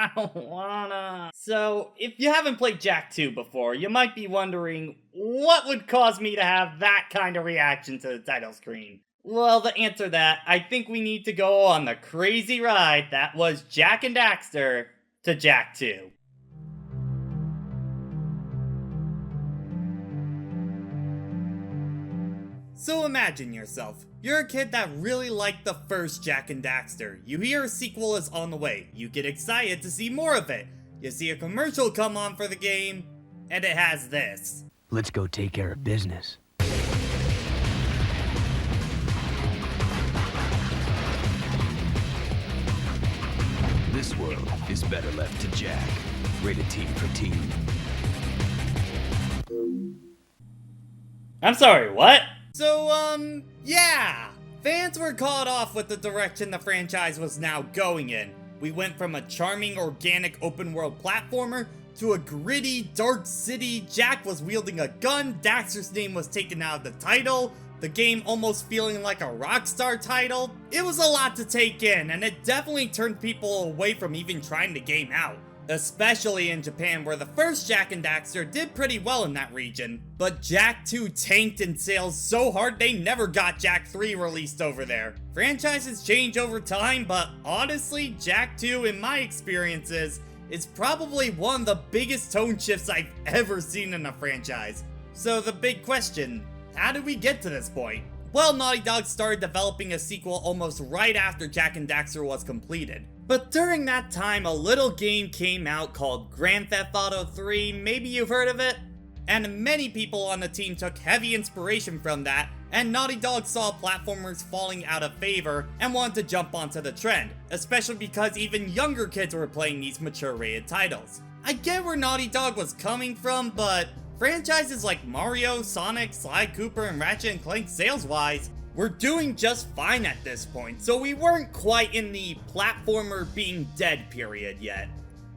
I don't wanna. So, if you haven't played Jak II before, you might be wondering, what would cause me to have that kind of reaction to the title screen? Well, to answer that, I think we need to go on the crazy ride that was Jak and Daxter to Jak II. So imagine yourself. You're a kid that really liked the first Jak and Daxter. You hear a sequel is on the way. You get excited to see more of it. You see a commercial come on for the game, and it has this. Let's go take care of business. This world is better left to Jak. Rated T for teen. I'm sorry, what? So, yeah. Fans were caught off with the direction the franchise was now going in. We went from a charming, organic, open-world platformer to a gritty, dark city. Jak was wielding a gun, Daxter's name was taken out of the title, the game almost feeling like a Rockstar title. It was a lot to take in, and it definitely turned people away from even trying the game out. Especially in Japan, where the first Jak and Daxter did pretty well in that region. But Jak II tanked in sales so hard they never got Jak III released over there. Franchises change over time, but honestly, Jak II, in my experiences, is probably one of the biggest tone shifts I've ever seen in a franchise. So the big question, how did we get to this point? Well, Naughty Dog started developing a sequel almost right after Jak and Daxter was completed. But during that time, a little game came out called Grand Theft Auto 3, maybe you've heard of it? And many people on the team took heavy inspiration from that, and Naughty Dog saw platformers falling out of favor and wanted to jump onto the trend, especially because even younger kids were playing these mature-rated titles. I get where Naughty Dog was coming from, but franchises like Mario, Sonic, Sly Cooper, and Ratchet & Clank sales-wise were doing just fine at this point, so we weren't quite in the platformer being dead period yet.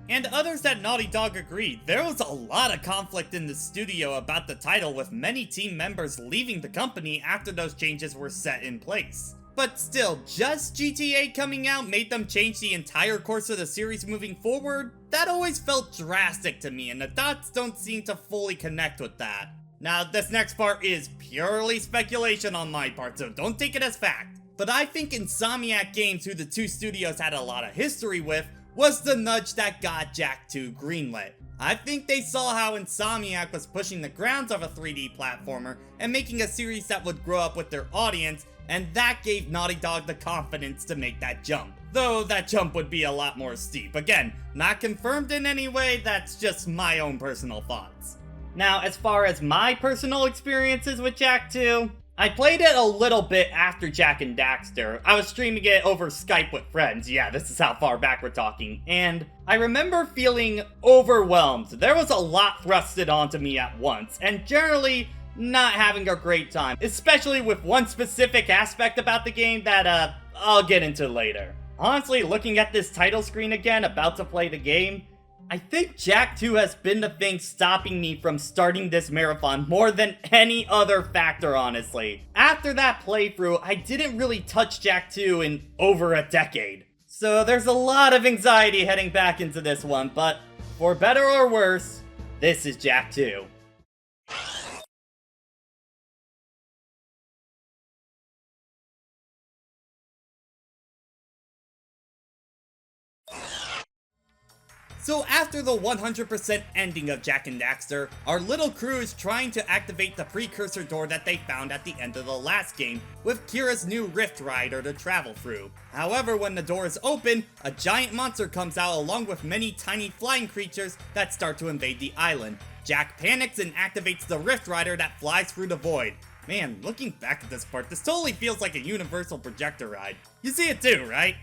And others at Naughty Dog agreed. There was a lot of conflict in the studio about the title, with many team members leaving the company after those changes were set in place. But still, just GTA coming out made them change the entire course of the series moving forward? That always felt drastic to me, and the dots don't seem to fully connect with that. Now, this next part is purely speculation on my part, so don't take it as fact. But I think Insomniac Games, who the two studios had a lot of history with, was the nudge that got Jak II greenlit. I think they saw how Insomniac was pushing the grounds of a 3D platformer and making a series that would grow up with their audience, and that gave Naughty Dog the confidence to make that jump. Though that jump would be a lot more steep. Again, not confirmed in any way, that's just my own personal thoughts. Now, as far as my personal experiences with Jak II, I played it a little bit after Jak and Daxter. I was streaming it over Skype with friends, yeah, this is how far back we're talking, and I remember feeling overwhelmed. There was a lot thrusted onto me at once, and generally not having a great time, especially with one specific aspect about the game that, I'll get into later. Honestly, looking at this title screen again, about to play the game, I think Jak II has been the thing stopping me from starting this marathon more than any other factor, honestly. After that playthrough, I didn't really touch Jak II in over a decade. So there's a lot of anxiety heading back into this one, but for better or worse, this is Jak II. So after the 100% ending of Jak and Daxter, our little crew is trying to activate the precursor door that they found at the end of the last game, with Kira's new Rift Rider to travel through. However, when the door is open, a giant monster comes out along with many tiny flying creatures that start to invade the island. Jak panics and activates the Rift Rider that flies through the void. Man, looking back at this part, this totally feels like a Universal projector ride. You see it too, right?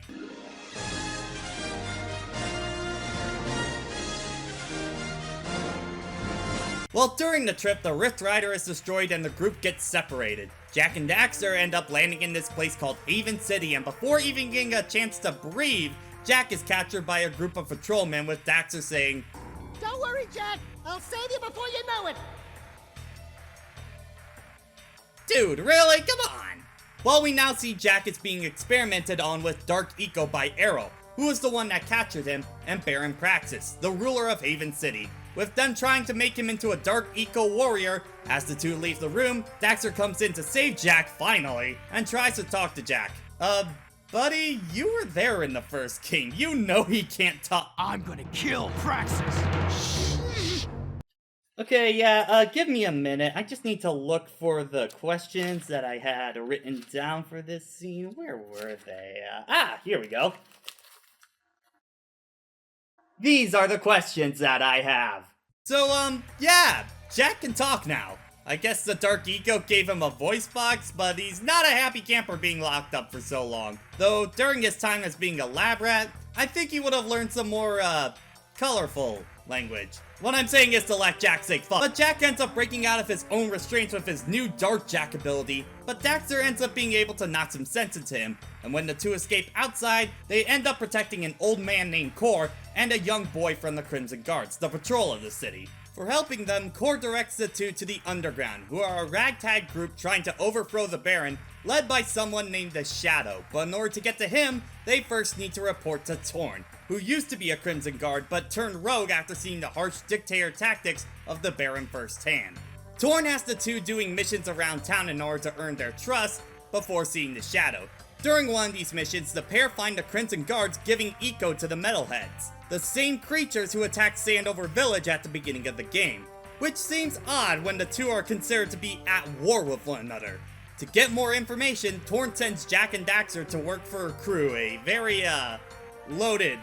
Well, during the trip, the Rift Rider is destroyed and the group gets separated. Jak and Daxter end up landing in this place called Haven City, and before even getting a chance to breathe, Jak is captured by a group of patrolmen, with Daxter saying, "Don't worry, Jak, I'll save you before you know it." Dude, really? Come on! Well, we now see Jak is being experimented on with Dark Eco by Arrow. who was the one that captured him, and Baron Praxis, the ruler of Haven City, with them trying to make him into a dark eco-warrior. As the two leave the room, Daxter comes in to save Jak finally, and tries to talk to Jak. Buddy, you were there in the first game. You know he can't talk. I'm gonna kill Praxis. Okay, yeah, give me a minute. I just need to look for the questions that I had written down for this scene. Where were they? Here we go. These are the questions that I have. So, yeah, Jak can talk now. I guess the Dark Eco gave him a voice box, but he's not a happy camper being locked up for so long. Though, during his time as being a lab rat, I think he would have learned some more, colorful language. What I'm saying is to let Jak say fuck. But Jak ends up breaking out of his own restraints with his new Dark Jak ability, but Daxter ends up being able to knock some sense into him, and when the two escape outside, they end up protecting an old man named Core and a young boy from the Crimson Guards, the patrol of the city. For helping them, Core directs the two to the Underground, who are a ragtag group trying to overthrow the Baron, led by someone named the Shadow. But in order to get to him, they first need to report to Torn, who used to be a Crimson Guard but turned rogue after seeing the harsh dictator tactics of the Baron firsthand. Torn has the two doing missions around town in order to earn their trust before seeing the Shadow. During one of these missions, the pair find the Crimson Guards giving eco to the Metalheads, the same creatures who attacked Sandover Village at the beginning of the game, which seems odd when the two are considered to be at war with one another. To get more information, Torn sends Jak and Daxter to work for a crew, a very, loaded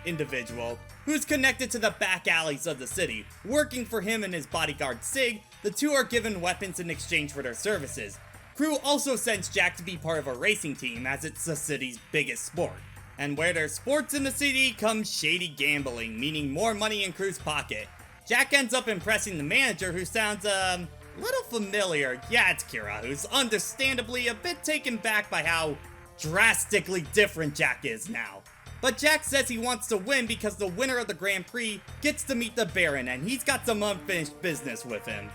individual, who's connected to the back alleys of the city. Working for him and his bodyguard Sig, the two are given weapons in exchange for their services. Crew also sends Jak to be part of a racing team, as it's the city's biggest sport. And where there's sports in the city comes shady gambling, meaning more money in Crew's pocket. Jak ends up impressing the manager, who sounds, little familiar. Yeah, it's Kira, who's understandably a bit taken back by how drastically different Jak is now. But Jak says he wants to win because the winner of the Grand Prix gets to meet the Baron, and he's got some unfinished business with him.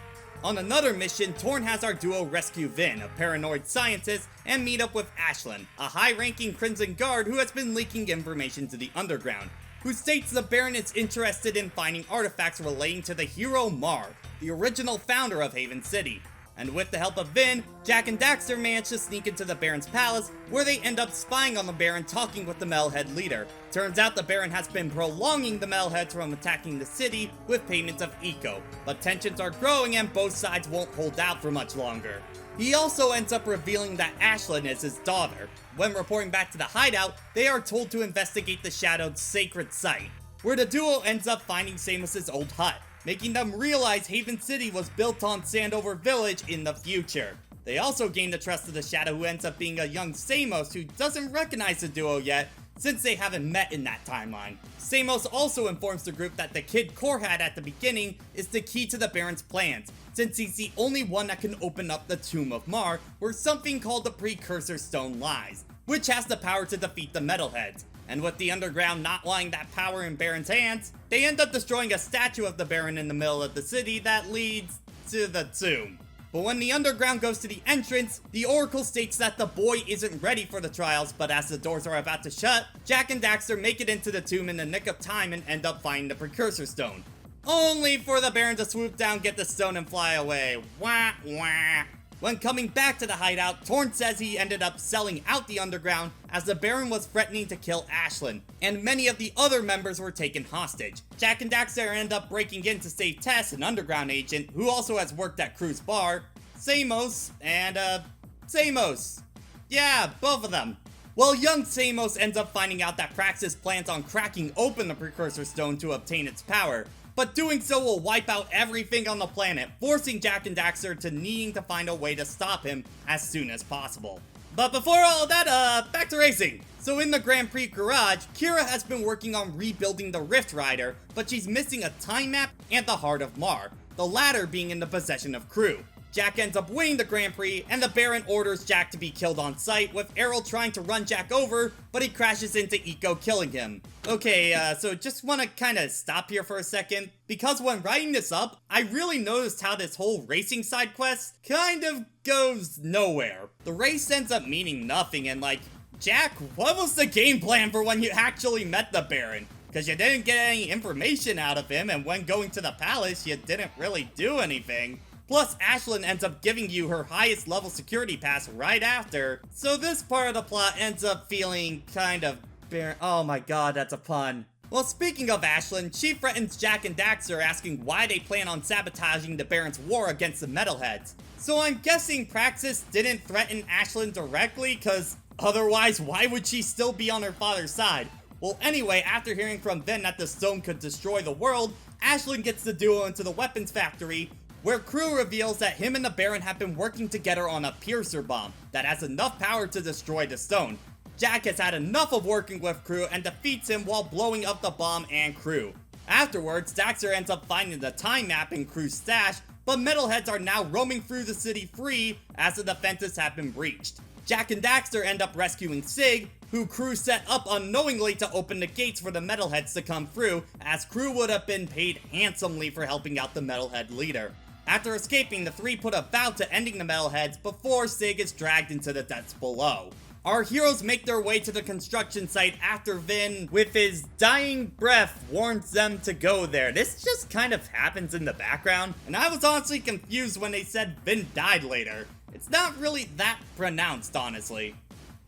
On another mission, Torn has our duo rescue Vin, a paranoid scientist, and meet up with Ashlyn, a high-ranking Crimson Guard who has been leaking information to the Underground, who states the Baron is interested in finding artifacts relating to the hero Mar, the original founder of Haven City. And with the help of Vin, Jak and Daxter manage to sneak into the Baron's palace, where they end up spying on the Baron talking with the Metalhead leader. Turns out the Baron has been prolonging the Metalheads from attacking the city with payments of eco, but tensions are growing and both sides won't hold out for much longer. He also ends up revealing that Ashlyn is his daughter. When reporting back to the hideout, they are told to investigate the Shadowed sacred site, where the duo ends up finding Samus's old hut, making them realize Haven City was built on Sandover Village in the future. They also gain the trust of the Shadow, who ends up being a young Samos who doesn't recognize the duo yet, since they haven't met in that timeline. Samos also informs the group that the kid Core had at the beginning is the key to the Baron's plans, since he's the only one that can open up the Tomb of Mar, where something called the Precursor Stone lies, which has the power to defeat the Metalheads. And with the Underground not wanting that power in Baron's hands, they end up destroying a statue of the Baron in the middle of the city that leads to the tomb. But when the Underground goes to the entrance, the Oracle states that the boy isn't ready for the trials, but as the doors are about to shut, Jak and Daxter make it into the tomb in the nick of time and end up finding the Precursor Stone. Only for the Baron to swoop down, get the stone, and fly away. Wah wah. When coming back to the hideout, Torn says he ended up selling out the Underground as the Baron was threatening to kill Ashlyn, and many of the other members were taken hostage. Jak and Daxter end up breaking in to save Tess, an Underground agent, who also has worked at Crew's bar, Samos, and, Samos. Yeah, both of them. Well, young Samos ends up finding out that Praxis plans on cracking open the Precursor Stone to obtain its power, but doing so will wipe out everything on the planet, forcing Jak and Daxter to needing to find a way to stop him as soon as possible. But before all of that, back to racing. So in the Grand Prix garage, Kira has been working on rebuilding the Rift Rider, but she's missing a time map and the Heart of Mar, the latter being in the possession of Crew. Jak ends up winning the Grand Prix, and the Baron orders Jak to be killed on sight, with Errol trying to run Jak over, but he crashes into Eco, killing him. Okay, so just want to kind of stop here for a second, because when writing this up, I really noticed how this whole racing side quest kind of goes nowhere. The race ends up meaning nothing, and like, Jak, what was the game plan for when you actually met the Baron? Because you didn't get any information out of him, and when going to the palace, you didn't really do anything. Plus, Ashlyn ends up giving you her highest level security pass right after, so this part of the plot ends up feeling kind of barren. Oh my god, that's a pun. Well, speaking of Ashlyn, she threatens Jak and Daxter, asking why they plan on sabotaging the Baron's war against the Metalheads. So I'm guessing Praxis didn't threaten Ashlyn directly, cause otherwise why would she still be on her father's side? Well, anyway, after hearing from Vin that the stone could destroy the world, Ashlyn gets the duo into the weapons factory, where Crew reveals that him and the Baron have been working together on a piercer bomb that has enough power to destroy the stone. Jak has had enough of working with Crew and defeats him while blowing up the bomb and Crew. Afterwards, Daxter ends up finding the time map in Crew's stash, but Metalheads are now roaming through the city free as the defenses have been breached. Jak and Daxter end up rescuing Sig, who Crew set up unknowingly to open the gates for the Metalheads to come through, as Crew would have been paid handsomely for helping out the Metalhead leader. After escaping, the three put a vow to ending the Metalheads before Sig is dragged into the depths below. Our heroes make their way to the construction site after Vin, with his dying breath, warns them to go there. This just kind of happens in the background, and I was honestly confused when they said Vin died later. It's not really that pronounced, honestly.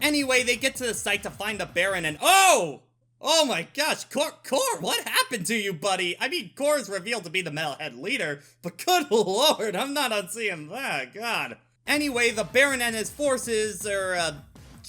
Anyway, they get to the site to find the Baron and oh my gosh, Core, what happened to you, buddy? I mean, Core is revealed to be the Metalhead leader, but good lord, I'm not on seeing that, god. Anyway, the Baron and his forces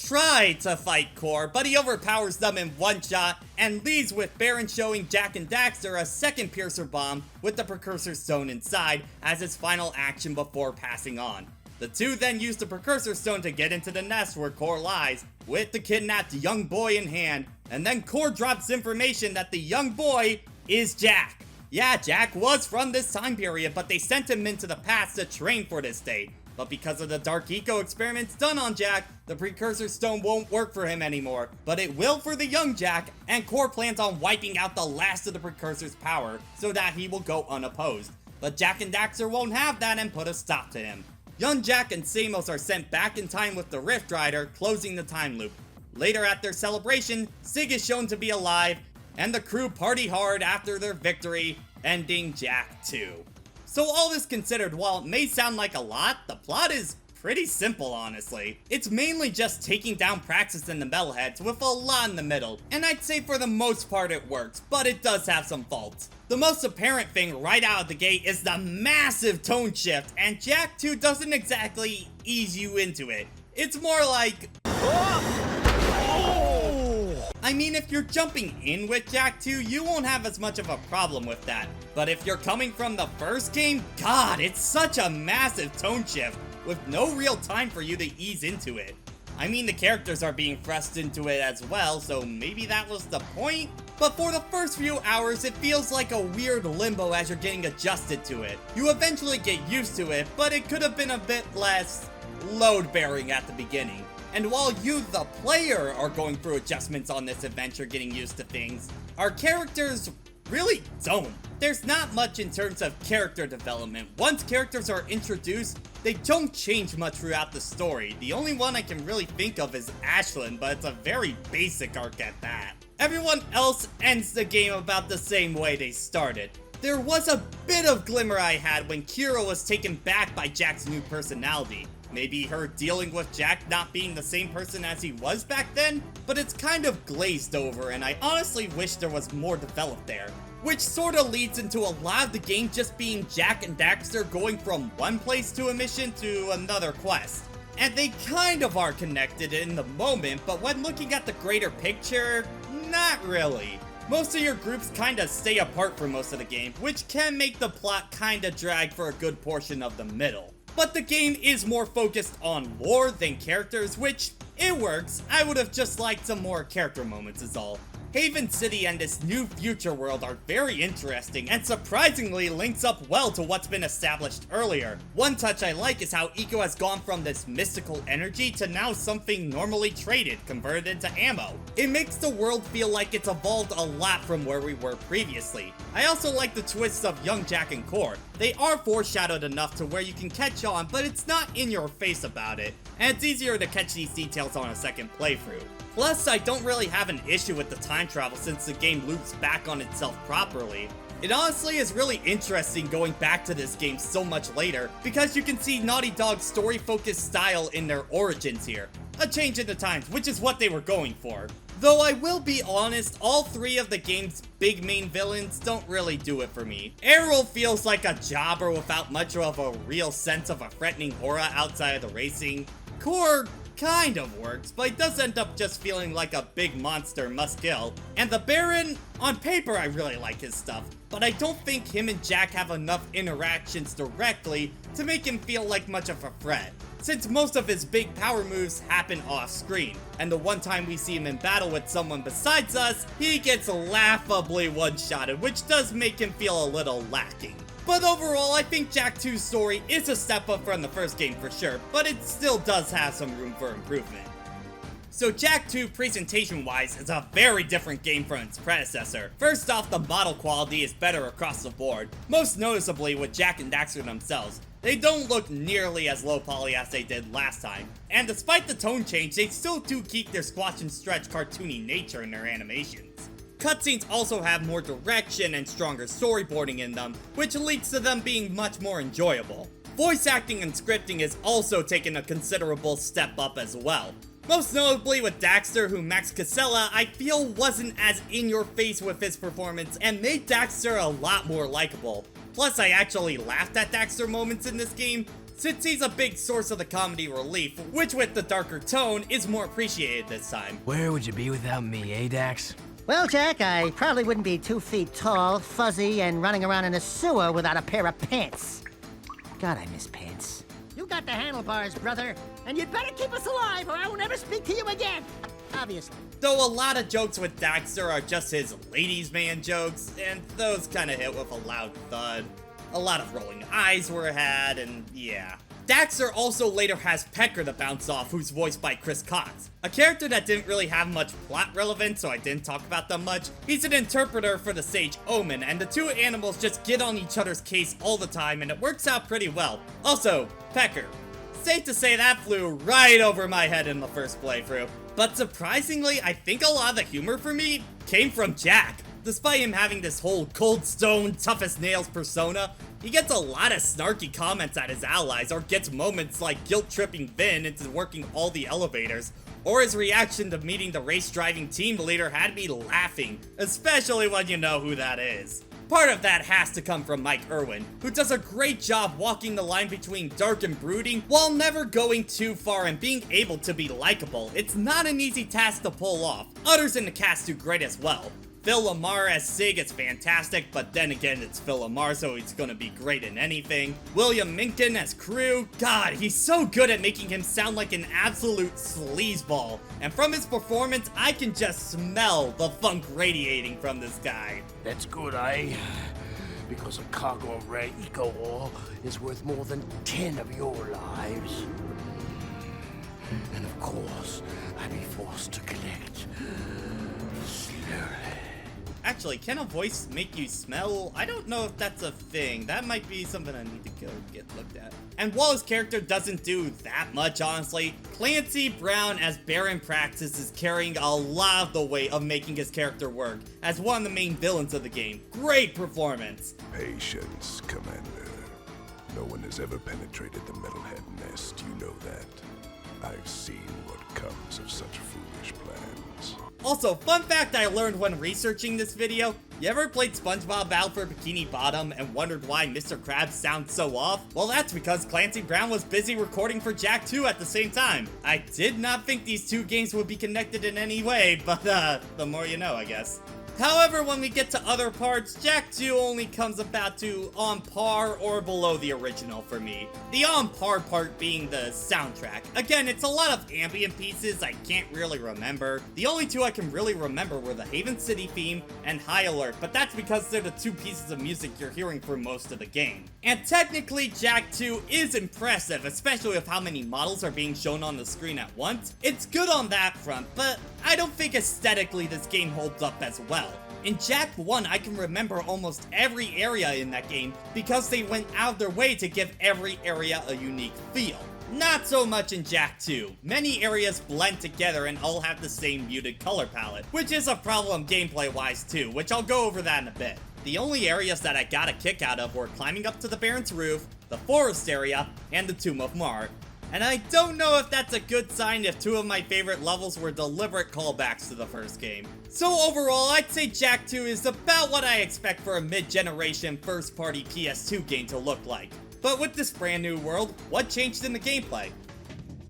try to fight Core, but he overpowers them in one shot and leaves with Baron showing Jak and Daxter a second piercer bomb with the precursor stone inside as his final action before passing on. The two then use the precursor stone to get into the nest where Core lies, with the kidnapped young boy in hand, and then Core drops information that the young boy is Jak. Yeah, Jak was from this time period, but they sent him into the past to train for this day. But because of the Dark Eco experiments done on Jak, the precursor stone won't work for him anymore, but it will for the young Jak, and Core plans on wiping out the last of the precursor's power so that he will go unopposed. But Jak and Daxter won't have that and put a stop to him. Young Jak and Samos are sent back in time with the Rift Rider, closing the time loop. Later at their celebration, Sig is shown to be alive, and the crew party hard after their victory, ending Jak II. So all this considered, while it may sound like a lot, the plot is pretty simple, honestly. It's mainly just taking down Praxis and the Metalheads with a lot in the middle, and I'd say for the most part it works, but it does have some faults. The most apparent thing right out of the gate is the massive tone shift, and Jak II doesn't exactly ease you into it. It's more like... I mean, if you're jumping in with Jak II, you won't have as much of a problem with that. But if you're coming from the first game, god, it's such a massive tone shift, with no real time for you to ease into it. I mean, the characters are being thrust into it as well, so maybe that was the point? But for the first few hours, it feels like a weird limbo as you're getting adjusted to it. You eventually get used to it, but it could have been a bit less load-bearing at the beginning. And while you, the player, are going through adjustments on this adventure getting used to things, our characters really don't. There's not much in terms of character development. Once characters are introduced, they don't change much throughout the story. The only one I can really think of is Ashlyn, but it's a very basic arc at that. Everyone else ends the game about the same way they started. There was a bit of glimmer I had when Kira was taken back by Jak's new personality. Maybe her dealing with Jak not being the same person as he was back then, but it's kind of glazed over, and I honestly wish there was more developed there. Which sorta leads into a lot of the game just being Jak and Daxter going from one place to a mission to another quest. And they kind of are connected in the moment, but when looking at the greater picture, not really. Most of your groups kinda stay apart for most of the game, which can make the plot kinda drag for a good portion of the middle. But the game is more focused on lore than characters, which, it works. I would have just liked some more character moments is all. Haven City and this new future world are very interesting and surprisingly links up well to what's been established earlier. One touch I like is how Eco has gone from this mystical energy to now something normally traded, converted into ammo. It makes the world feel like it's evolved a lot from where we were previously. I also like the twists of young Jak and Core. They are foreshadowed enough to where you can catch on, but it's not in your face about it, and it's easier to catch these details on a second playthrough. Plus, I don't really have an issue with the time travel since the game loops back on itself properly. It honestly is really interesting going back to this game so much later, because you can see Naughty Dog's story-focused style in their origins here. A change in the times, which is what they were going for. Though I will be honest, all three of the game's big main villains don't really do it for me. Errol feels like a jobber without much of a real sense of a threatening aura outside of the racing. Core kind of works, but it does end up just feeling like a big monster must kill. And the Baron, on paper I really like his stuff, but I don't think him and Jak have enough interactions directly to make him feel like much of a threat, since most of his big power moves happen off screen, and the one time we see him in battle with someone besides us, he gets laughably one-shotted, which does make him feel a little lacking. But overall, I think Jak II's story is a step up from the first game for sure, but it still does have some room for improvement. So Jak II, presentation-wise, is a very different game from its predecessor. First off, the model quality is better across the board, most noticeably with Jak and Daxter themselves. They don't look nearly as low poly as they did last time, and despite the tone change, they still do keep their squash and stretch cartoony nature in their animations. Cutscenes also have more direction and stronger storyboarding in them, which leads to them being much more enjoyable. Voice acting and scripting is also taken a considerable step up as well. Most notably with Daxter, who Max Casella I feel wasn't as in your face with his performance and made Daxter a lot more likable. Plus, I actually laughed at Daxter moments in this game, since he's a big source of the comedy relief, which with the darker tone is more appreciated this time. Where would you be without me, eh, Dax? Well, Jak, I probably wouldn't be 2 feet tall, fuzzy, and running around in a sewer without a pair of pants. God, I miss pants. You got the handlebars, brother, and you'd better keep us alive or I will never speak to you again. Obviously. Though a lot of jokes with Daxter are just his ladies man jokes, and those kinda hit with a loud thud. A lot of rolling eyes were had, and yeah. Daxter also later has Pecker to bounce off, who's voiced by Chris Cox. A character that didn't really have much plot relevance, so I didn't talk about them much. He's an interpreter for the sage Omen, and the two animals just get on each other's case all the time, and it works out pretty well. Also, Pecker. Safe to say that flew right over my head in the first playthrough. But surprisingly, I think a lot of the humor for me came from Jak. Despite him having this whole cold stone, tough as nails persona, he gets a lot of snarky comments at his allies, or gets moments like guilt-tripping Vin into working all the elevators, or his reaction to meeting the race-driving team leader had me laughing, especially when you know who that is. Part of that has to come from Mike Irwin, who does a great job walking the line between dark and brooding while never going too far and being able to be likable. It's not an easy task to pull off. Others in the cast do great as well. Phil Lamar as Sig is fantastic, but then again, it's Phil Lamar, so he's gonna be great in anything. William Minkin as Crew, God, he's so good at making him sound like an absolute sleazeball. And from his performance, I can just smell the funk radiating from this guy. That's good, eh? Because a cargo of rare eco ore is worth more than 10 of your lives. And of course, I'd be forced to collect slowly. Actually, can a voice make you smell? I don't know if that's a thing. That might be something I need to go get looked at. And while his character doesn't do that much, honestly, Clancy Brown as Baron Praxis is carrying a lot of the weight of making his character work as one of the main villains of the game. Great performance. Patience, Commander. No one has ever penetrated the Metalhead nest, you know that. I've seen what comes of such foolish plans. Also, fun fact I learned when researching this video, you ever played SpongeBob Battle for Bikini Bottom and wondered why Mr. Krabs sounds so off? Well, that's because Clancy Brown was busy recording for Jak II at the same time. I did not think these two games would be connected in any way, but the more you know, I guess. However, when we get to other parts, Jak II only comes about to on par or below the original for me. The on par part being the soundtrack. Again, it's a lot of ambient pieces I can't really remember. The only two I can really remember were the Haven City theme and High Alert, but that's because they're the two pieces of music you're hearing for most of the game. And technically, Jak II is impressive, especially with how many models are being shown on the screen at once. It's good on that front, but I don't think aesthetically this game holds up as well. In Jak I, I can remember almost every area in that game because they went out of their way to give every area a unique feel. Not so much in Jak II. Many areas blend together and all have the same muted color palette, which is a problem gameplay-wise too, which I'll go over that in a bit. The only areas that I got a kick out of were climbing up to the Baron's roof, the forest area, and the Tomb of Mart. And I don't know if that's a good sign if two of my favorite levels were deliberate callbacks to the first game. So overall, I'd say Jak II is about what I expect for a mid-generation first-party PS2 game to look like. But with this brand new world, what changed in the gameplay?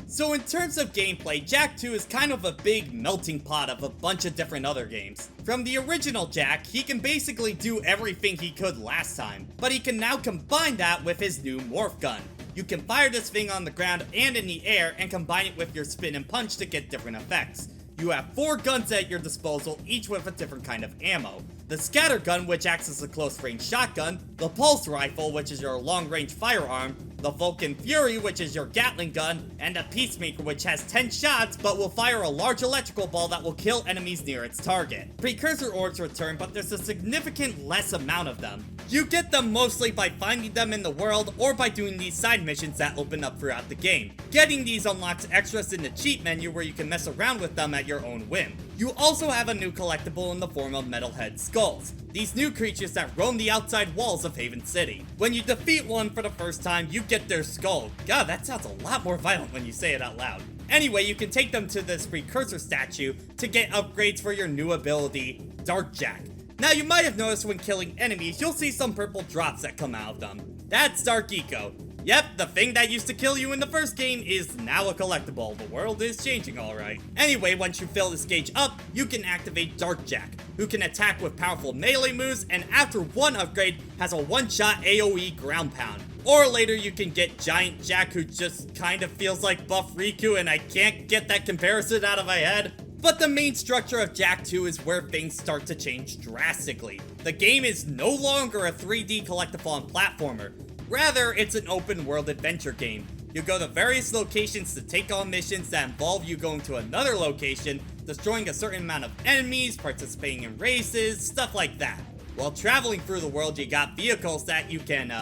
So in terms of gameplay, Jak II is kind of a big melting pot of a bunch of different other games. From the original Jak, he can basically do everything he could last time, but he can now combine that with his new morph gun. You can fire this thing on the ground and in the air and combine it with your spin and punch to get different effects. You have 4 guns at your disposal, each with a different kind of ammo. The scatter gun, which acts as a close-range shotgun, the pulse rifle, which is your long-range firearm, the Vulcan Fury, which is your Gatling gun, and a Peacemaker, which has 10 shots but will fire a large electrical ball that will kill enemies near its target. Precursor orbs return, but there's a significant less amount of them. You get them mostly by finding them in the world or by doing these side missions that open up throughout the game. Getting these unlocks extras in the cheat menu where you can mess around with them at your own whim. You also have a new collectible in the form of Metalhead Skulls, these new creatures that roam the outside walls of Haven City. When you defeat one for the first time, you get their skull. God, that sounds a lot more violent when you say it out loud. Anyway, you can take them to this precursor statue to get upgrades for your new ability, Dark Jak. Now you might have noticed when killing enemies, you'll see some purple drops that come out of them. That's Dark Eco. Yep, the thing that used to kill you in the first game is now a collectible. The world is changing, alright. Anyway, once you fill this gauge up, you can activate Dark Jak, who can attack with powerful melee moves and after one upgrade has a one-shot AoE ground pound. Or later you can get Giant Jak, who just kind of feels like Buff Riku and I can't get that comparison out of my head. But the main structure of Jak II is where things start to change drastically. The game is no longer a 3D collectathon platformer. Rather, it's an open-world adventure game. You go to various locations to take on missions that involve you going to another location, destroying a certain amount of enemies, participating in races, stuff like that. While traveling through the world, you got vehicles that you can,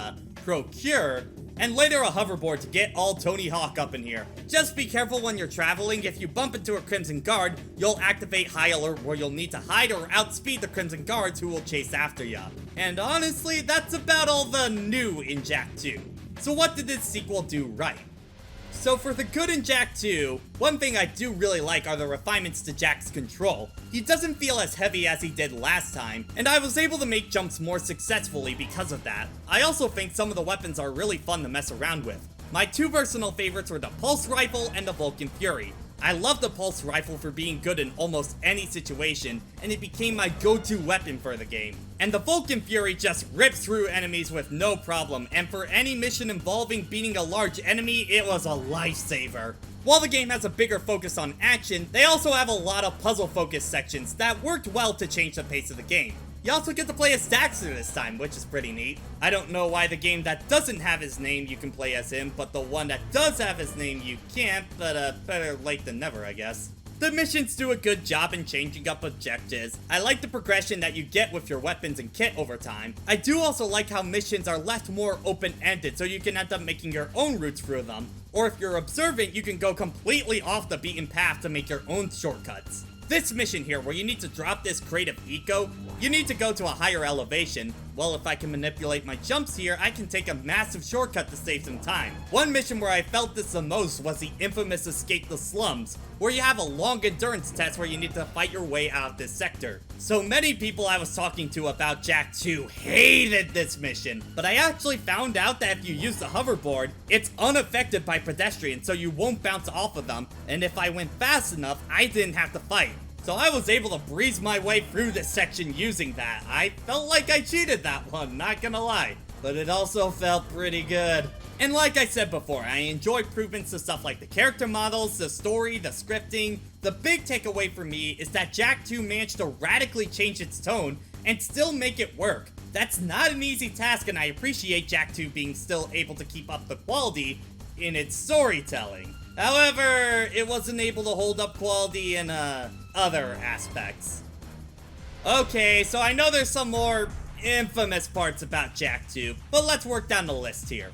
procure, and later a hoverboard to get all Tony Hawk up in here. Just be careful when you're traveling. If you bump into a Crimson Guard, you'll activate High Alert where you'll need to hide or outspeed the Crimson Guards who will chase after ya. And honestly, that's about all the new in Jak II. So what did this sequel do right? So for the good in Jak II, one thing I do really like are the refinements to Jak's control. He doesn't feel as heavy as he did last time, and I was able to make jumps more successfully because of that. I also think some of the weapons are really fun to mess around with. My two personal favorites were the Pulse Rifle and the Vulcan Fury. I love the Pulse Rifle for being good in almost any situation, and it became my go-to weapon for the game. And the Vulcan Fury just rips through enemies with no problem, and for any mission involving beating a large enemy, it was a lifesaver. While the game has a bigger focus on action, they also have a lot of puzzle-focused sections that worked well to change the pace of the game. You also get to play as Daxter this time, which is pretty neat. I don't know why the game that doesn't have his name you can play as him, but the one that does have his name you can't, but better late than never, I guess. The missions do a good job in changing up objectives. I like the progression that you get with your weapons and kit over time. I do also like how missions are left more open-ended, so you can end up making your own routes through them. Or if you're observant, you can go completely off the beaten path to make your own shortcuts. This mission here, where you need to drop this crate of eco, you need to go to a higher elevation. Well, if I can manipulate my jumps here, I can take a massive shortcut to save some time. One mission where I felt this the most was the infamous Escape the Slums, where you have a long endurance test where you need to fight your way out of this sector. So many people I was talking to about Jak II hated this mission, but I actually found out that if you use the hoverboard, it's unaffected by pedestrians, so you won't bounce off of them, and if I went fast enough, I didn't have to fight. so I was able to breeze my way through this section using that. I felt like I cheated that one, not gonna lie, but it also felt pretty good. And like I said before, I enjoy improvements to stuff like the character models, the story, the scripting. The big takeaway for me is that Jak II managed to radically change its tone and still make it work. That's not an easy task, and I appreciate Jak II being still able to keep up the quality in its storytelling. However, it wasn't able to hold up quality in other aspects. Okay, so I know there's some more infamous parts about Jak II, but let's work down the list here.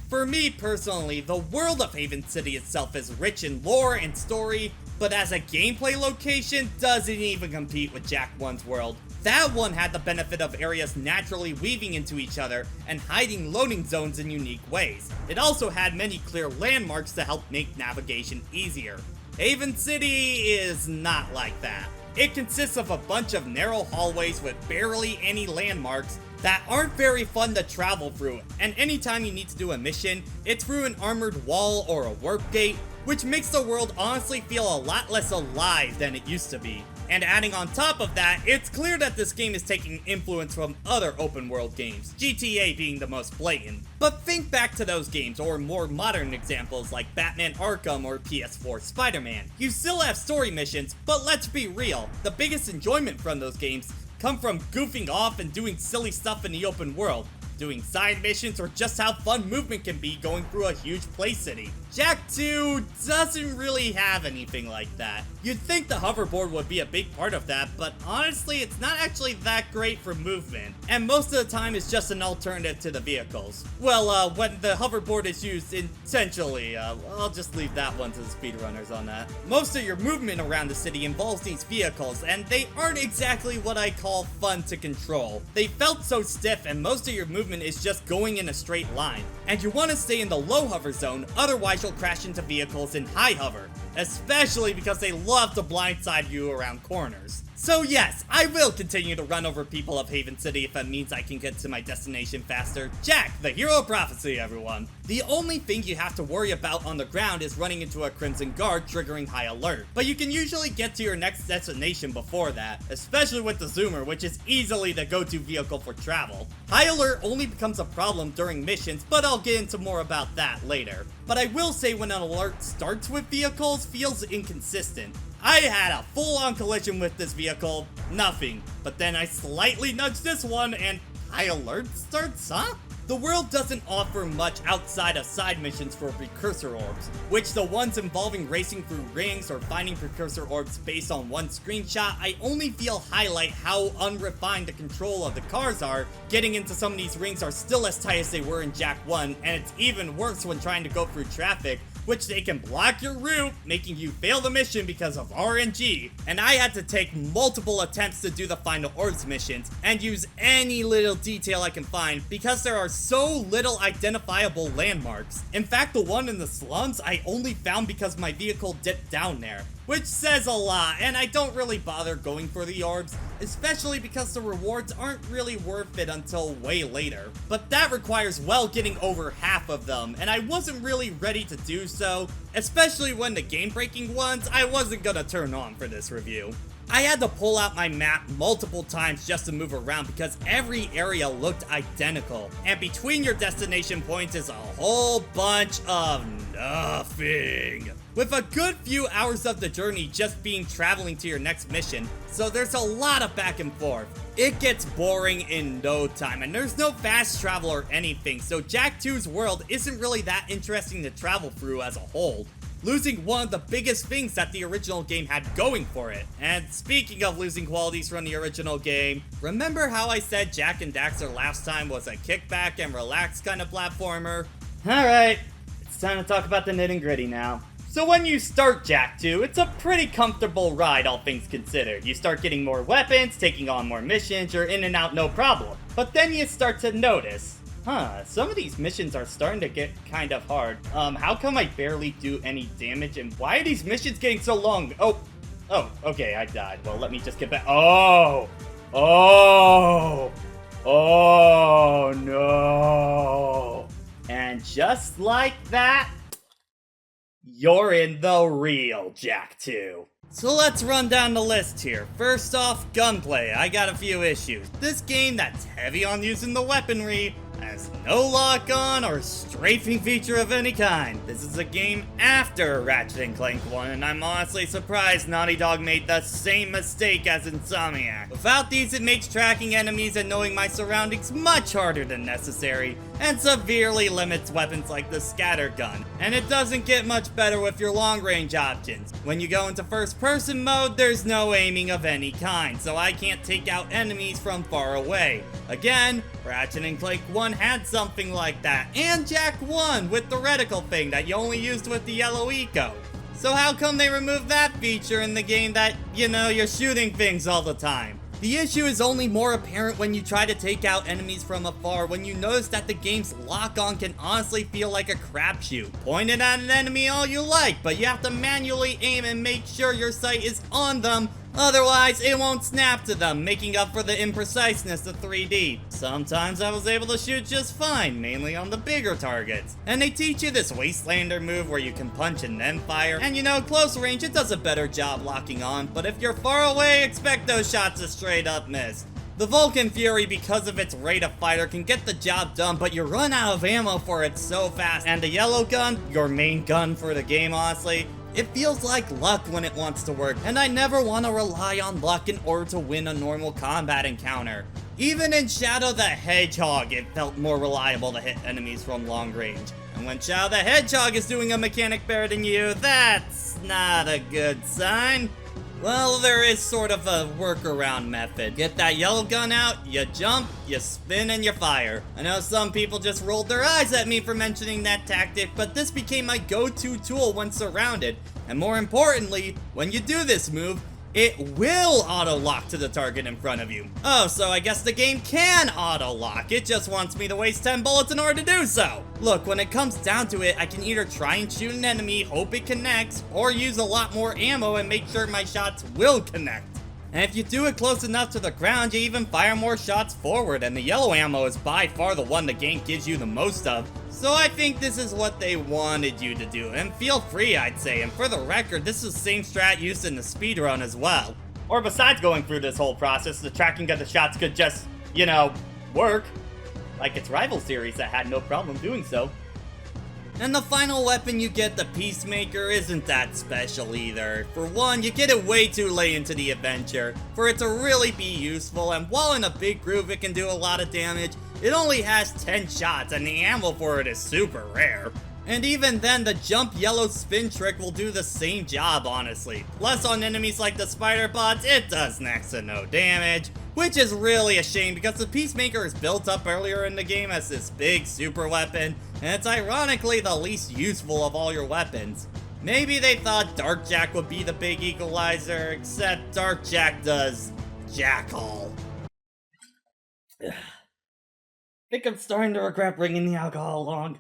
For me personally, the world of Haven City itself is rich in lore and story, but as a gameplay location, doesn't even compete with Jak I's world. That one had the benefit of areas naturally weaving into each other and hiding loading zones in unique ways. It also had many clear landmarks to help make navigation easier. Haven City is not like that. It consists of a bunch of narrow hallways with barely any landmarks that aren't very fun to travel through, and anytime you need to do a mission, it's through an armored wall or a warp gate, which makes the world honestly feel a lot less alive than it used to be. And adding on top of that, it's clear that this game is taking influence from other open world games, GTA being the most blatant. But think back to those games, or more modern examples like Batman Arkham or PS4 Spider-Man. You still have story missions, but let's be real, the biggest enjoyment from those games come from goofing off and doing silly stuff in the open world, doing side missions, or just how fun movement can be going through a huge play city. Jak II doesn't really have anything like that. You'd think the hoverboard would be a big part of that, but honestly, it's not actually that great for movement, and most of the time it's just an alternative to the vehicles. Well, when the hoverboard is used intentionally, I'll just leave that one to the speedrunners on that. Most of your movement around the city involves these vehicles, and they aren't exactly what I call fun to control. They felt so stiff, and most of your movement is just going in a straight line. And you want to stay in the low hover zone, otherwise you'll crash into vehicles in high hover, especially because they love to blindside you around corners. So yes, I will continue to run over people of Haven City if it means I can get to my destination faster. Jak, the hero of prophecy, everyone. The only thing you have to worry about on the ground is running into a Crimson Guard triggering high alert, but you can usually get to your next destination before that, especially with the Zoomer, which is easily the go-to vehicle for travel. High alert only becomes a problem during missions, but I'll get into more about that later. But I will say when an alert starts with vehicles feels inconsistent. I had a full-on collision with this vehicle, nothing, but then I slightly nudged this one and high alert starts, huh? The world doesn't offer much outside of side missions for precursor orbs, which the ones involving racing through rings or finding precursor orbs based on one screenshot, I only feel highlight how unrefined the control of the cars are. Getting into some of these rings are still as tight as they were in Jak I, and it's even worse when trying to go through traffic, which they can block your route, making you fail the mission because of RNG. And I had to take multiple attempts to do the Final Orbs missions, and use any little detail I can find, because there are so little identifiable landmarks. In fact, the one in the slums I only found because my vehicle dipped down there, which says a lot, and I don't really bother going for the orbs, especially because the rewards aren't really worth it until way later. But that requires well getting over half of them, and I wasn't really ready to do so, especially when the game-breaking ones I wasn't gonna turn on for this review. I had to pull out my map multiple times just to move around because every area looked identical, and between your destination points is a whole bunch of nothing, with a good few hours of the journey just being traveling to your next mission, so there's a lot of back and forth. It gets boring in no time, and there's no fast travel or anything, so Jak II's world isn't really that interesting to travel through as a whole, losing one of the biggest things that the original game had going for it. And speaking of losing qualities from the original game, remember how I said Jak and Daxter last time was a kickback and relax kind of platformer? Alright, it's time to talk about the nitty gritty now. So when you start Jak II, it's a pretty comfortable ride, all things considered. You start getting more weapons, taking on more missions, you're in and out no problem. But then you start to notice, some of these missions are starting to get kind of hard. How come I barely do any damage, and why are these missions getting so long? Oh, okay, I died. Well, let me just get back. Oh, no. And just like that, you're in the real Jak II. So let's run down the list here. First off, gunplay. I got a few issues. This game that's heavy on using the weaponry has no lock-on or strafing feature of any kind. This is a game after Ratchet & Clank 1, and I'm honestly surprised Naughty Dog made the same mistake as Insomniac. Without these, it makes tracking enemies and knowing my surroundings much harder than necessary, and severely limits weapons like the scatter gun. And it doesn't get much better with your long-range options. When you go into first-person mode, there's no aiming of any kind, so I can't take out enemies from far away. Again, Ratchet & Clank 1 had something like that, and Jak 1 with the reticle thing that you only used with the yellow eco. So how come they removed that feature in the game that, you're shooting things all the time? The issue is only more apparent when you try to take out enemies from afar, when you notice that the game's lock-on can honestly feel like a crapshoot. Point it at an enemy all you like, but you have to manually aim and make sure your sight is on them, otherwise it won't snap to them, making up for the impreciseness of 3D. Sometimes I was able to shoot just fine, mainly on the bigger targets. And they teach you this Wastelander move where you can punch and then fire, and close range it does a better job locking on, but if you're far away, expect those shots to straight up miss. The Vulcan Fury, because of its rate of fire, can get the job done, but you run out of ammo for it so fast. And the yellow gun, your main gun for the game honestly, it feels like luck when it wants to work, and I never want to rely on luck in order to win a normal combat encounter. Even in Shadow the Hedgehog, it felt more reliable to hit enemies from long range. And when Shadow the Hedgehog is doing a mechanic better than you, that's not a good sign. Well, there is sort of a workaround method. Get that yellow gun out, you jump, you spin, and you fire. I know some people just rolled their eyes at me for mentioning that tactic, but this became my go-to tool when surrounded. And more importantly, when you do this move, it will auto-lock to the target in front of you. Oh, so I guess the game can auto-lock. It just wants me to waste 10 bullets in order to do so. Look, when it comes down to it, I can either try and shoot an enemy, hope it connects, or use a lot more ammo and make sure my shots will connect. And if you do it close enough to the ground, you even fire more shots forward, and the yellow ammo is by far the one the game gives you the most of. So I think this is what they wanted you to do, and feel free, I'd say. And for the record, this is the same strat used in the speedrun as well. Or besides going through this whole process, the tracking of the shots could just, work. Like its rival series that had no problem doing so. And the final weapon you get, the Peacemaker, isn't that special either. For one, you get it way too late into the adventure for it to really be useful, and while in a big groove it can do a lot of damage, it only has 10 shots and the ammo for it is super rare. And even then, the jump yellow spin trick will do the same job, honestly. Plus, on enemies like the spider bots, it does next to no damage. Which is really a shame because the Peacemaker is built up earlier in the game as this big super weapon, and it's ironically the least useful of all your weapons. Maybe they thought Dark Jak would be the big equalizer, except Dark Jak does jack all. I think I'm starting to regret bringing the alcohol along.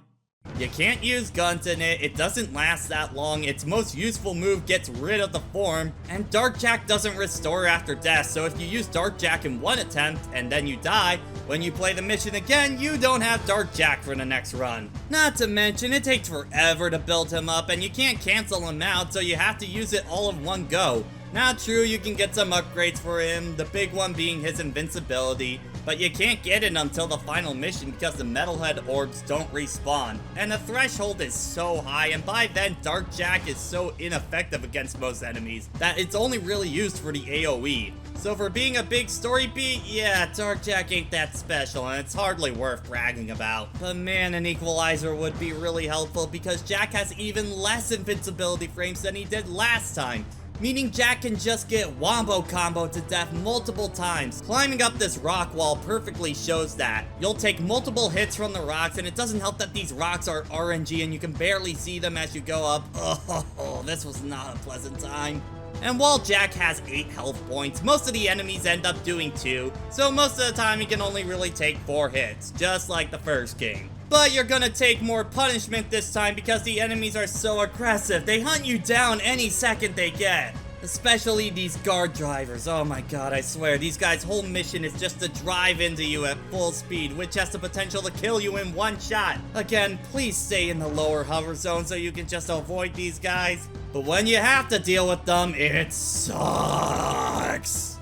You can't use guns in it, it doesn't last that long, its most useful move gets rid of the form, and Dark Jak doesn't restore after death, so if you use Dark Jak in one attempt and then you die, when you play the mission again, you don't have Dark Jak for the next run. Not to mention, it takes forever to build him up, and you can't cancel him out, so you have to use it all in one go. Now true, you can get some upgrades for him, the big one being his invincibility, but you can't get it until the final mission because the metalhead orbs don't respawn. And the threshold is so high, and by then Dark Jak is so ineffective against most enemies that it's only really used for the AoE. So for being a big story beat, yeah, Dark Jak ain't that special and it's hardly worth bragging about. But man, an equalizer would be really helpful because Jak has even less invincibility frames than he did last time. Meaning Jak can just get wombo combo to death multiple times. Climbing up this rock wall perfectly shows that. You'll take multiple hits from the rocks, and it doesn't help that these rocks are RNG and you can barely see them as you go up. Oh, this was not a pleasant time. And while Jak has 8 health points, most of the enemies end up doing 2, so most of the time he can only really take 4 hits, just like the first game. But you're gonna take more punishment this time because the enemies are so aggressive. They hunt you down any second they get. Especially these guard drivers. Oh my god, I swear, these guys' whole mission is just to drive into you at full speed, which has the potential to kill you in one shot. Again, please stay in the lower hover zone so you can just avoid these guys. But when you have to deal with them, it sucks.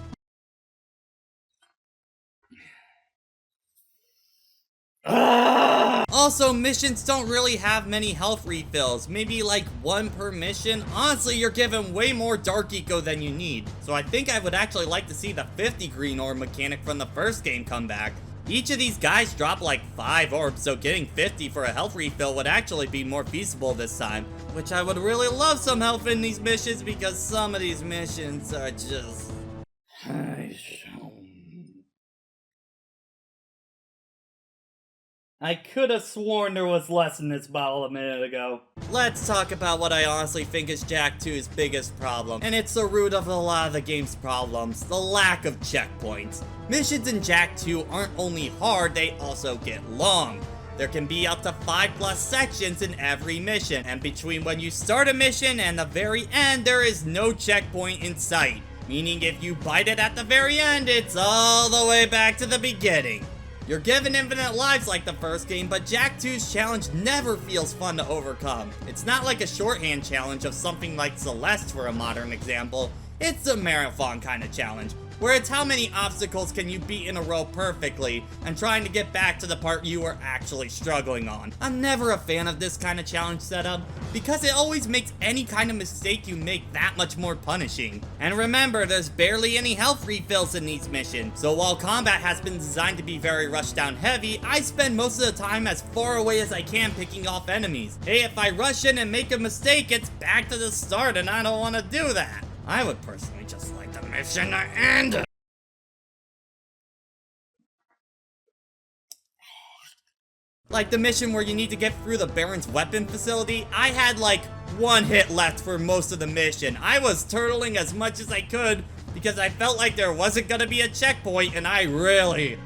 Also, missions don't really have many health refills, maybe like one per mission. Honestly, you're given way more Dark Eco than you need, so I think I would actually like to see the 50 green orb mechanic from the first game come back. Each of these guys drop like 5 orbs, so getting 50 for a health refill would actually be more feasible this time. Which I would really love some health in these missions, because some of these missions are just... I could have sworn there was less in this bottle a minute ago. Let's talk about what I honestly think is Jak II's biggest problem, and it's the root of a lot of the game's problems, the lack of checkpoints. Missions in Jak II aren't only hard, they also get long. There can be up to 5+ sections in every mission, and between when you start a mission and the very end, there is no checkpoint in sight. Meaning if you bite it at the very end, it's all the way back to the beginning. You're given infinite lives like the first game, but Jak II's challenge never feels fun to overcome. It's not like a shorthand challenge of something like Celeste for a modern example. It's a marathon kind of challenge, where it's how many obstacles can you beat in a row perfectly, and trying to get back to the part you are actually struggling on. I'm never a fan of this kind of challenge setup, because it always makes any kind of mistake you make that much more punishing. And remember, there's barely any health refills in these missions, so while combat has been designed to be very rushdown heavy, I spend most of the time as far away as I can picking off enemies. Hey, if I rush in and make a mistake, it's back to the start, and I don't want to do that. I would personally just like the mission to end. Like the mission where you need to get through the Baron's weapon facility, I had like 1 hit left for most of the mission. I was turtling as much as I could because I felt like there wasn't gonna be a checkpoint, and I really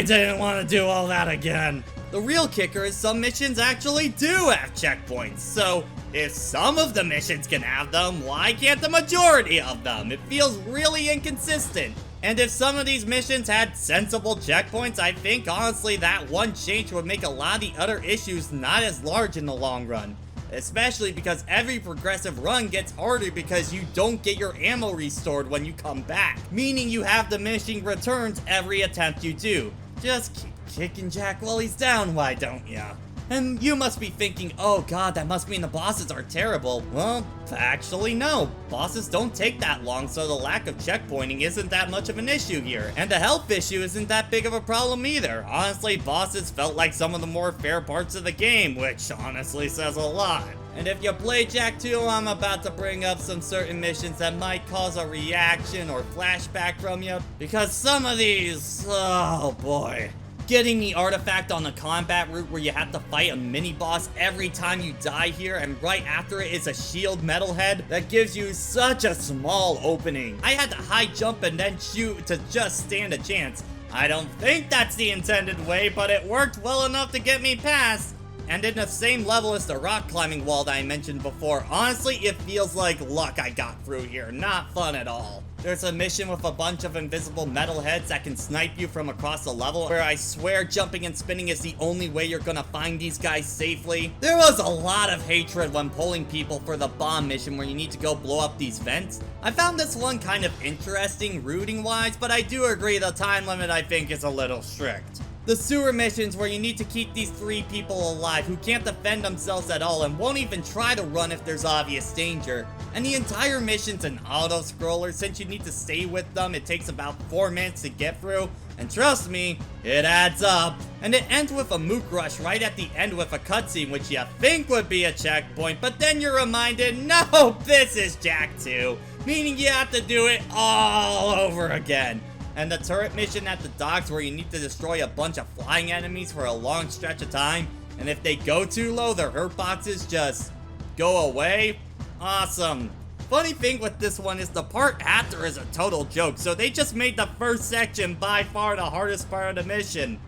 didn't want to do all that again. The real kicker is some missions actually do have checkpoints, so if some of the missions can have them, why can't the majority of them? It feels really inconsistent. And if some of these missions had sensible checkpoints, I think honestly that one change would make a lot of the other issues not as large in the long run. Especially because every progressive run gets harder because you don't get your ammo restored when you come back. Meaning you have diminishing returns every attempt you do. Just keep kicking Jak while he's down, why don't ya? And you must be thinking, oh god, that must mean the bosses are terrible. Well, actually no. Bosses don't take that long, so the lack of checkpointing isn't that much of an issue here. And the health issue isn't that big of a problem either. Honestly, bosses felt like some of the more fair parts of the game, which honestly says a lot. And if you play Jak II, I'm about to bring up some certain missions that might cause a reaction or flashback from you, because some of these, oh boy. Getting the artifact on the combat route where you have to fight a mini-boss every time you die here, and right after it is a shield metalhead that gives you such a small opening. I had to high jump and then shoot to just stand a chance. I don't think that's the intended way, but it worked well enough to get me past. And in the same level as the rock climbing wall that I mentioned before, honestly, it feels like luck I got through here. Not fun at all. There's a mission with a bunch of invisible metalheads that can snipe you from across the level, where I swear jumping and spinning is the only way you're gonna find these guys safely. There was a lot of hatred when pulling people for the bomb mission where you need to go blow up these vents. I found this one kind of interesting routing-wise, but I do agree the time limit I think is a little strict. The sewer missions where you need to keep these 3 people alive who can't defend themselves at all and won't even try to run if there's obvious danger. And the entire mission's an auto-scroller. Since you need to stay with them, it takes about 4 minutes to get through. And trust me, it adds up. And it ends with a mook rush right at the end with a cutscene which you think would be a checkpoint, but then you're reminded, no, this is Jak II. Meaning you have to do it all over again. And the turret mission at the docks where you need to destroy a bunch of flying enemies for a long stretch of time, and if they go too low, their hurt boxes just go away. Awesome. Funny thing with this one is the part after is a total joke, so they just made the first section by far the hardest part of the mission.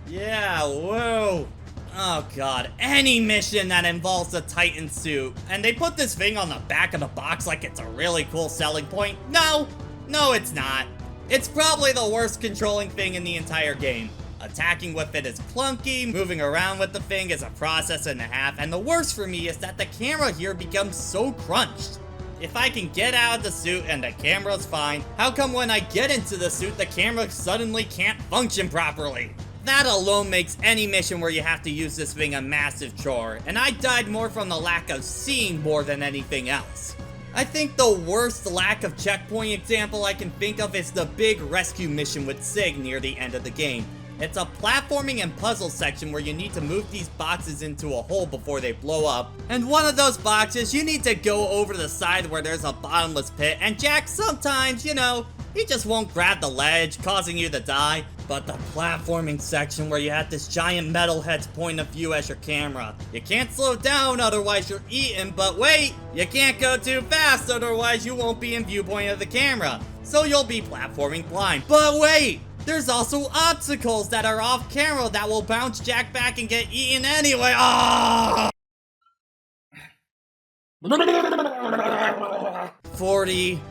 Yeah, whoa. Oh god, any mission that involves a Titan suit, and they put this thing on the back of the box like it's a really cool selling point. No, it's not. It's probably the worst controlling thing in the entire game. Attacking with it is clunky, moving around with the thing is a process and a half, and the worst for me is that the camera here becomes so crunched. If I can get out of the suit and the camera's fine, how come when I get into the suit the camera suddenly can't function properly? That alone makes any mission where you have to use this thing a massive chore, and I died more from the lack of seeing more than anything else. I think the worst lack of checkpoint example I can think of is the big rescue mission with Sig near the end of the game. It's a platforming and puzzle section where you need to move these boxes into a hole before they blow up. And one of those boxes, you need to go over to the side where there's a bottomless pit, and Jak sometimes, you know, he just won't grab the ledge, causing you to die. But the platforming section where you have this giant metalhead's point of view as your camera. You can't slow down, otherwise you're eaten, but wait! You can't go too fast, otherwise you won't be in viewpoint of the camera. So you'll be platforming blind. But wait! There's also obstacles that are off camera that will bounce Jak back and get eaten anyway. Ah! 40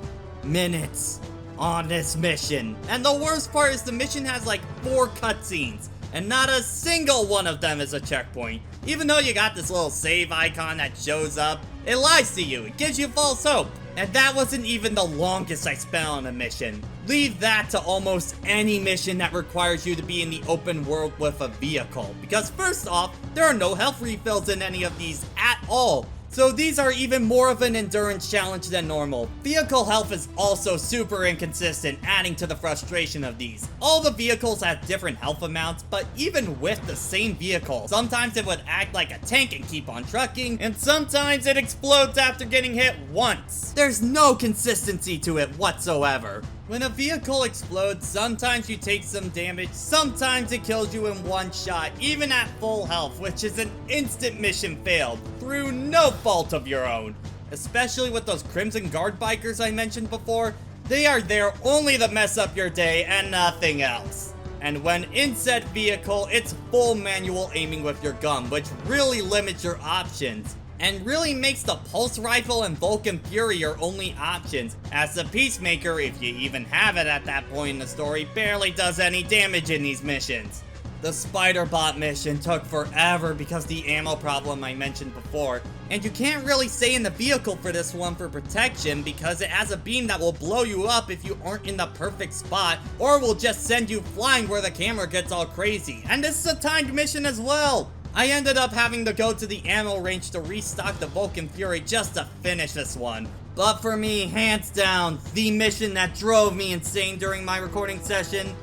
minutes on this mission. And the worst part is the mission has like 4 cutscenes, and not a single one of them is a checkpoint. Even though you got this little save icon that shows up, it lies to you. It gives you false hope. And that wasn't even the longest I spent on a mission. Leave that to almost any mission that requires you to be in the open world with a vehicle. Because first off, there are no health refills in any of these at all. So these are even more of an endurance challenge than normal. Vehicle health is also super inconsistent, adding to the frustration of these. All the vehicles have different health amounts, but even with the same vehicle, sometimes it would act like a tank and keep on trucking, and sometimes it explodes after getting hit once. There's no consistency to it whatsoever. When a vehicle explodes, sometimes you take some damage, sometimes it kills you in one shot, even at full health, which is an instant mission failed, through no fault of your own. Especially with those Crimson Guard bikers I mentioned before, they are there only to mess up your day and nothing else. And when in said vehicle, it's full manual aiming with your gun, which really limits your options. And really makes the Pulse Rifle and Vulcan Fury your only options, as the Peacemaker, if you even have it at that point in the story, barely does any damage in these missions. The Spider Bot mission took forever because the ammo problem I mentioned before, and you can't really stay in the vehicle for this one for protection because it has a beam that will blow you up if you aren't in the perfect spot, or will just send you flying where the camera gets all crazy. And this is a timed mission as well! I ended up having to go to the ammo range to restock the Vulcan Fury just to finish this one. But for me, hands down, the mission that drove me insane during my recording session,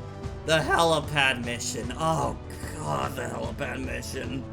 the helipad mission. Oh god, the helipad mission.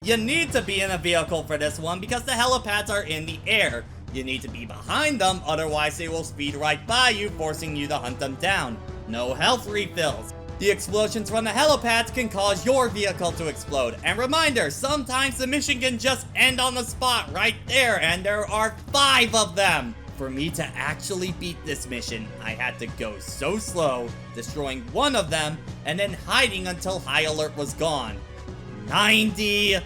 You need to be in a vehicle for this one because the helipads are in the air. You need to be behind them, otherwise they will speed right by you, forcing you to hunt them down. No health refills. The explosions from the helipads can cause your vehicle to explode. And reminder, sometimes the mission can just end on the spot right there, and there are 5 of them. For me to actually beat this mission, I had to go so slow, destroying one of them, and then hiding until high alert was gone. 90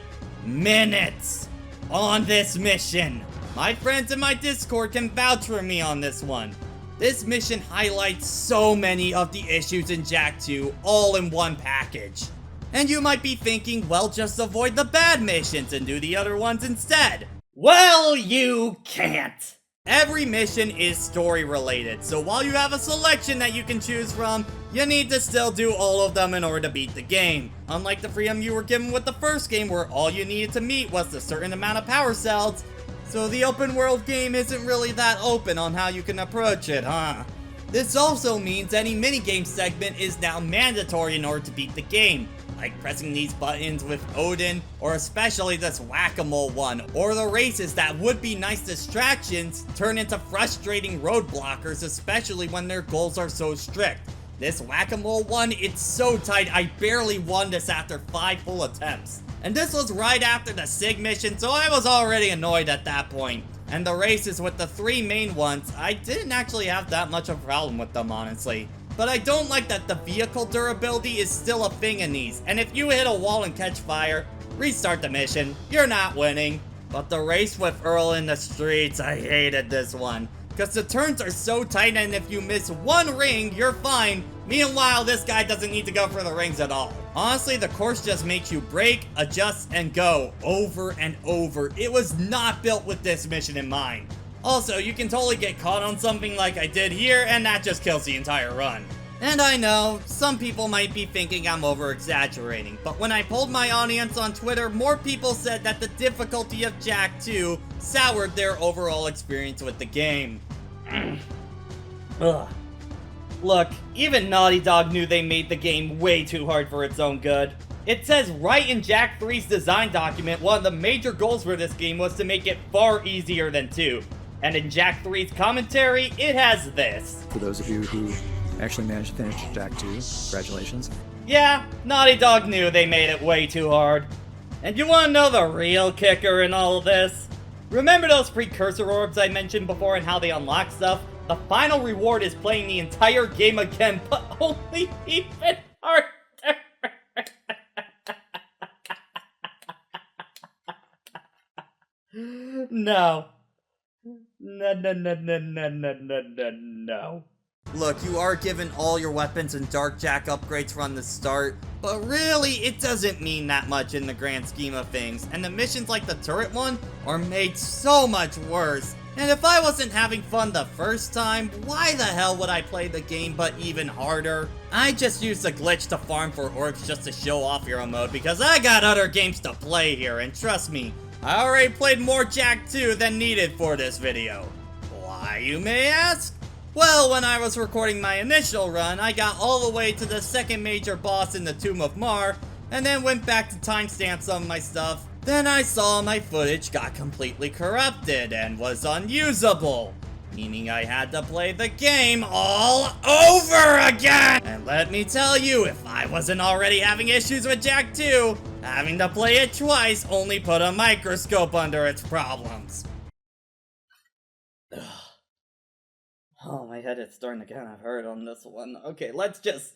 minutes on this mission. My friends in my Discord can vouch for me on this one. This mission highlights so many of the issues in Jak II all in one package. And you might be thinking, well, just avoid the bad missions and do the other ones instead. Well, you can't. Every mission is story related, so while you have a selection that you can choose from, you need to still do all of them in order to beat the game. Unlike the freedom you were given with the first game where all you needed to meet was a certain amount of power cells, so the open world game isn't really that open on how you can approach it, huh? This also means any minigame segment is now mandatory in order to beat the game, like pressing these buttons with Odin, or especially this whack-a-mole one, or the races that would be nice distractions turn into frustrating roadblockers, especially when their goals are so strict. This whack-a-mole one, it's so tight I barely won this after 5 full attempts. And this was right after the Sig mission, so I was already annoyed at that point. And the races with the 3 main ones, I didn't actually have that much of a problem with them, honestly. but I don't like that the vehicle durability is still a thing in these, and if you hit a wall and catch fire, restart the mission, you're not winning. But the race with Earl in the streets, I hated this one. Because the turns are so tight, and if you miss one ring, you're fine. Meanwhile, this guy doesn't need to go for the rings at all. Honestly, the course just makes you brake, adjust, and go over and over. It was not built with this mission in mind. Also, you can totally get caught on something like I did here, and that just kills the entire run. And I know, some people might be thinking I'm over-exaggerating, but when I polled my audience on Twitter, more people said that the difficulty of Jak II soured their overall experience with the game. Ugh. Look, even Naughty Dog knew they made the game way too hard for its own good. It says right in Jak III's design document, one of the major goals for this game was to make it far easier than 2. And in Jak III's commentary, it has this. For those of you who actually managed to finish Jak II, congratulations. Yeah, Naughty Dog knew they made it way too hard. And you wanna know the real kicker in all of this? Remember those precursor orbs I mentioned before and how they unlock stuff? The final reward is playing the entire game again, but only even harder. No. No. Look, you are given all your weapons and Dark Jak upgrades from the start, but really, it doesn't mean that much in the grand scheme of things, and the missions like the turret one are made so much worse. And if I wasn't having fun the first time, why the hell would I play the game but even harder? I just used a glitch to farm for orbs just to show off hero mode because I got other games to play here, and trust me, I already played more Jak II than needed for this video. Why, you may ask? Well, when I was recording my initial run, I got all the way to the second major boss in the Tomb of Mar, and then went back to timestamp some of my stuff. Then I saw my footage got completely corrupted and was unusable, meaning I had to play the game all over again! And let me tell you, if I wasn't already having issues with Jak II, having to play it twice only put a microscope under its problems. Oh, my head is starting to kind of hurt on this one. Okay, let's just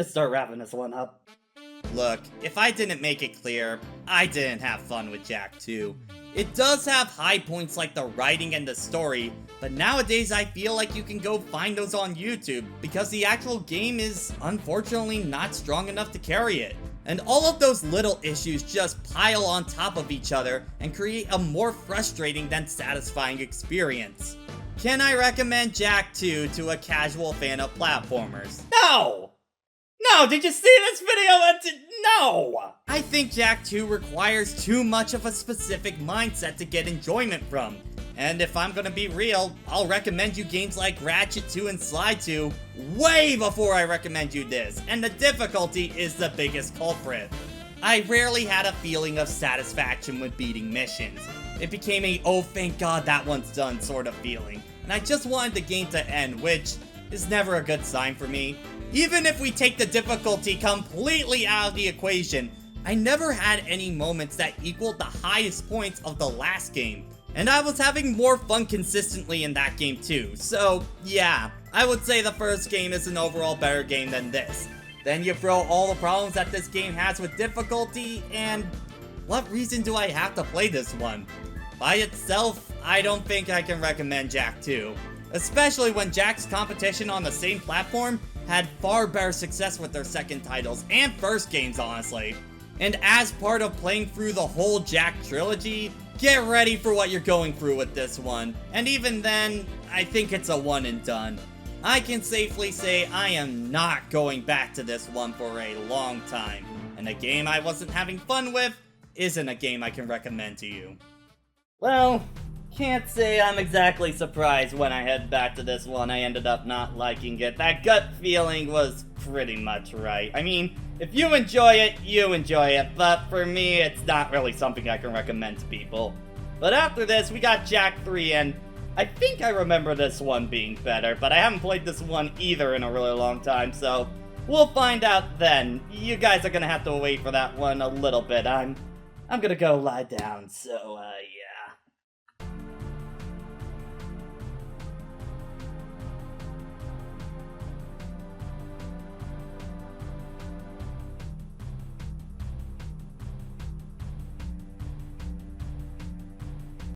start wrapping this one up. Look, if I didn't make it clear, I didn't have fun with Jak II. It does have high points like the writing and the story, but nowadays I feel like you can go find those on YouTube because the actual game is unfortunately not strong enough to carry it. And all of those little issues just pile on top of each other and create a more frustrating than satisfying experience. Can I recommend Jak II to a casual fan of platformers? No! No, did you see this video? No! I think Jak II requires too much of a specific mindset to get enjoyment from. And if I'm gonna be real, I'll recommend you games like Ratchet 2 and Sly 2 way before I recommend you this, and the difficulty is the biggest culprit. I rarely had a feeling of satisfaction with beating missions. It became a oh thank god that one's done sort of feeling, and I just wanted the game to end, which is never a good sign for me. Even if we take the difficulty completely out of the equation, I never had any moments that equaled the highest points of the last game. And I was having more fun consistently in that game too, so yeah, I would say the first game is an overall better game than this. Then you throw all the problems that this game has with difficulty, and what reason do I have to play this one? By itself, I don't think I can recommend Jak II. Especially when Jak's competition on the same platform had far better success with their second titles and first games, honestly. And as part of playing through the whole Jak trilogy, get ready for what you're going through with this one. And even then, I think it's a one and done. I can safely say I am not going back to this one for a long time. And a game I wasn't having fun with isn't a game I can recommend to you. Well, can't say I'm exactly surprised when I head back to this one I ended up not liking it. That gut feeling was pretty much right. I mean, if you enjoy it, you enjoy it, but for me, it's not really something I can recommend to people. But after this, we got Jak III, and I think I remember this one being better, but I haven't played this one either in a really long time, so we'll find out then. You guys are gonna have to wait for that one a little bit. I'm gonna go lie down, so, yeah.